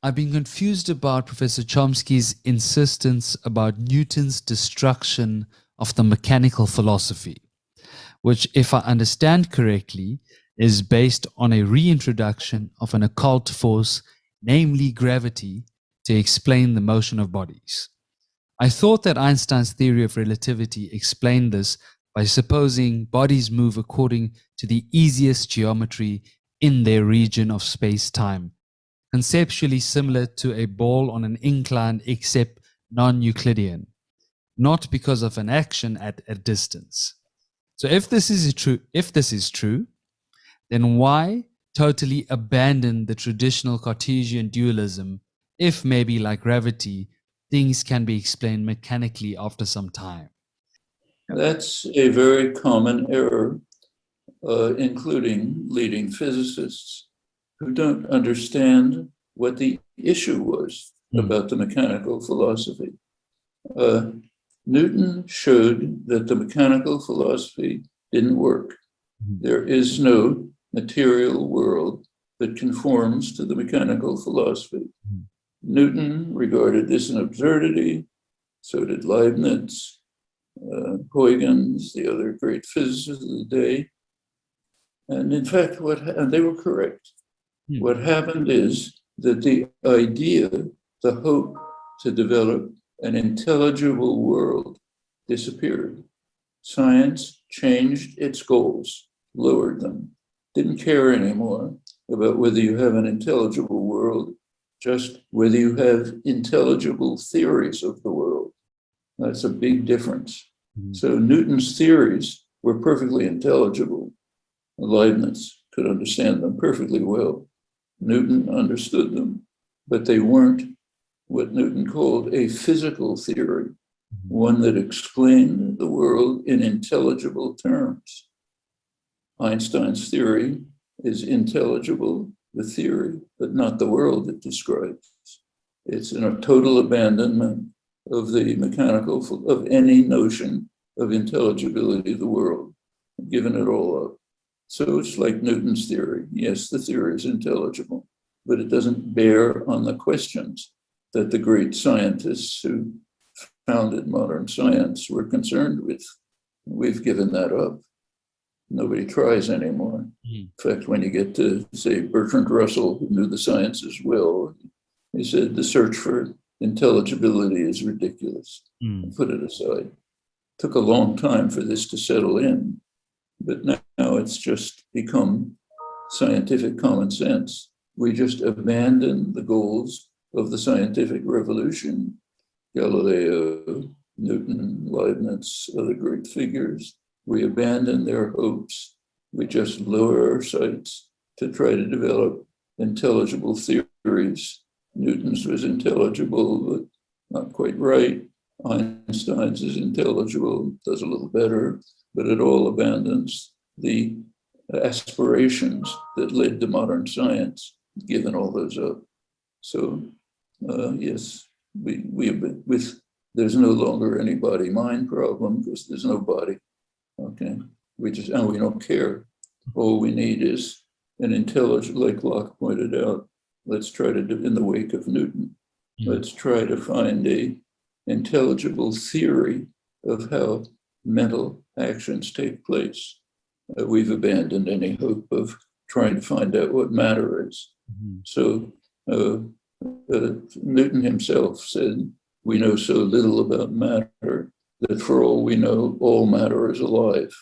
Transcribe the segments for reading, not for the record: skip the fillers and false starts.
I've been confused about Professor Chomsky's insistence about Newton's destruction of the mechanical philosophy, which, if I understand correctly, is based on a reintroduction of an occult force, namely gravity, to explain the motion of bodies. I thought that Einstein's theory of relativity explained this by supposing bodies move according to the easiest geometry in their region of space-time, conceptually similar to a ball on an incline except non-Euclidean, not because of an action at a distance. So if this is true, then why totally abandon the traditional Cartesian dualism if maybe like gravity, things can be explained mechanically after some time? That's a very common error, including leading physicists who don't understand what the issue was about the mechanical philosophy. Newton showed that the mechanical philosophy didn't work. There is no material world that conforms to the mechanical philosophy. Newton regarded this an absurdity, so did Leibniz, Huygens, the other great physicists of the day. And in fact, and they were correct. What happened is that the idea, the hope to develop an intelligible world disappeared. Science changed its goals, lowered them, didn't care anymore about whether you have an intelligible world, just whether you have intelligible theories of the world. That's a big difference. So Newton's theories were perfectly intelligible. Leibniz could understand them perfectly well. Newton understood them, but they weren't what Newton called a physical theory, one that explained the world in intelligible terms. Einstein's theory is intelligible, the theory, but not the world it describes. It's in a total abandonment of the mechanical, of any notion of intelligibility of the world, given it all up. So it's like Newton's theory. Yes, the theory is intelligible, but it doesn't bear on the questions that the great scientists who founded modern science were concerned with. We've given that up. Nobody tries anymore. In fact, when you get to, say, Bertrand Russell, who knew the sciences well, he said the search for intelligibility is ridiculous. Put it aside. Took a long time for this to settle in, but now it's just become scientific common sense. We just abandon the goals of the scientific revolution. Galileo, Newton, Leibniz, other great figures. We abandon their hopes. We just lower our sights to try to develop intelligible theories. Newton's was intelligible, but not quite right. Einstein's is intelligible, does a little better, but it all abandons the aspirations that led to modern science, given all those up. So, yes, there's no longer any body-mind problem because there's no body. Okay, we don't care. All we need is an intelligent, like Locke pointed out. Let's try to do in the wake of Newton. Let's try to find a intelligible theory of how mental actions take place. We've abandoned any hope of trying to find out what matter is. So Newton himself said, we know so little about matter that for all we know, all matter is alive.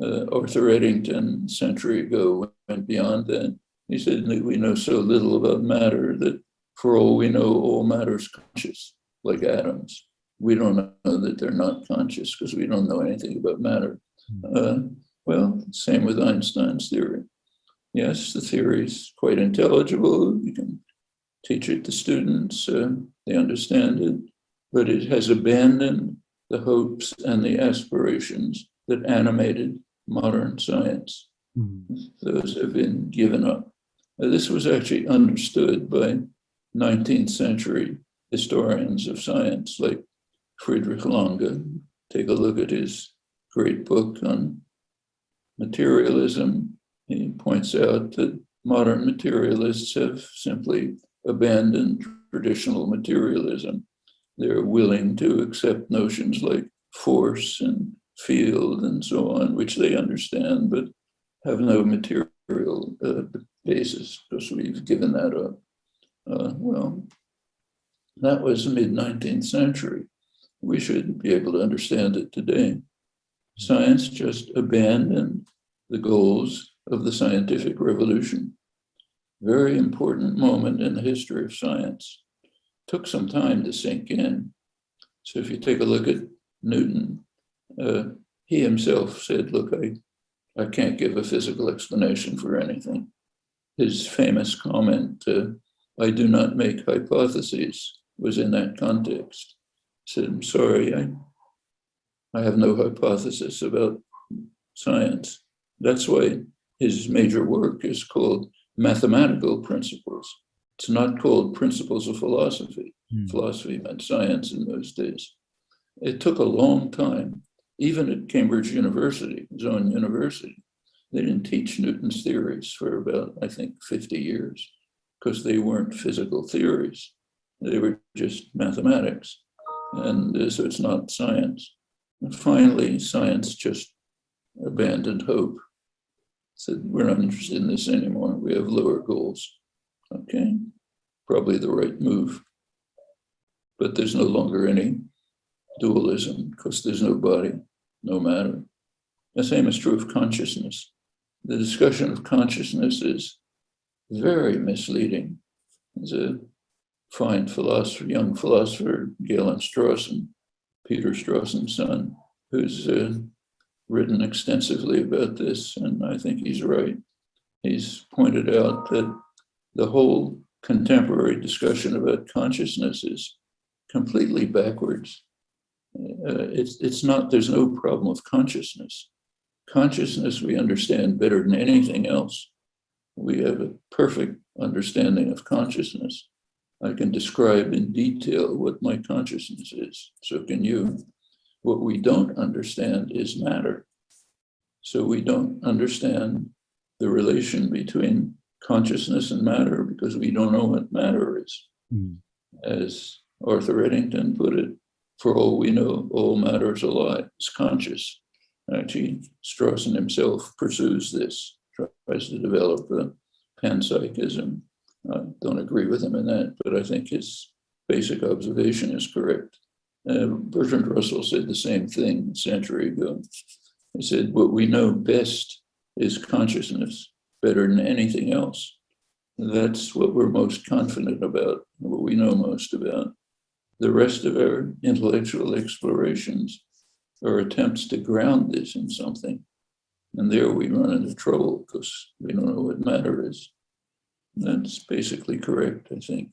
Arthur Eddington, a century ago, went beyond that. He said, we know so little about matter that for all we know, all matter is conscious, like atoms. We don't know that they're not conscious because we don't know anything about matter. Well, same with Einstein's theory. Yes, the theory is quite intelligible. You can teach it to students. They understand it, but it has abandoned the hopes and the aspirations that animated modern science. Those have been given up. This was actually understood by 19th century historians of science like Friedrich Lange. Take a look at his great book on materialism. He points out that modern materialists have simply abandoned traditional materialism. They're willing to accept notions like force and field and so on, which they understand, but have no material basis because we've given that up. Well, that was mid-19th century. We should be able to understand it today. Science just abandoned the goals of the scientific revolution. Very important moment in the history of science. Took some time to sink in. So if you take a look at Newton, he himself said, look, I can't give a physical explanation for anything. His famous comment, I do not make hypotheses, was in that context. He said, I'm sorry, I have no hypothesis about science. That's why his major work is called Mathematical Principles. It's not called Principles of Philosophy. Philosophy meant science in those days. It took a long time, even at Cambridge University, his own university. They didn't teach Newton's theories for about, I think, 50 years because they weren't physical theories. They were just mathematics. And so it's not science. And finally, science just abandoned hope. Said, we're not interested in this anymore. We have lower goals. Okay, probably the right move. But there's no longer any dualism because there's no body, no matter. The same is true of consciousness. The discussion of consciousness is very misleading. There's a fine philosopher, young philosopher, Galen Strawson, Peter Strawson's son, who's written extensively about this, and I think he's right. He's pointed out that the whole contemporary discussion about consciousness is completely backwards. It's not, there's no problem of consciousness. Consciousness we understand better than anything else. We have a perfect understanding of consciousness. I can describe in detail what my consciousness is, so can you. What we don't understand is matter. So we don't understand the relation between consciousness and matter because we don't know what matter is. As Arthur Eddington put it, for all we know, all matter is a lie. It's conscious. Actually, Strawson himself pursues this, tries to develop the panpsychism. I don't agree with him in that, but I think his basic observation is correct. Bertrand Russell said the same thing a century ago. He said, what we know best is consciousness, better than anything else. That's what we're most confident about, what we know most about. The rest of our intellectual explorations are attempts to ground this in something. And there we run into trouble because we don't know what matter is. That's basically correct, I think.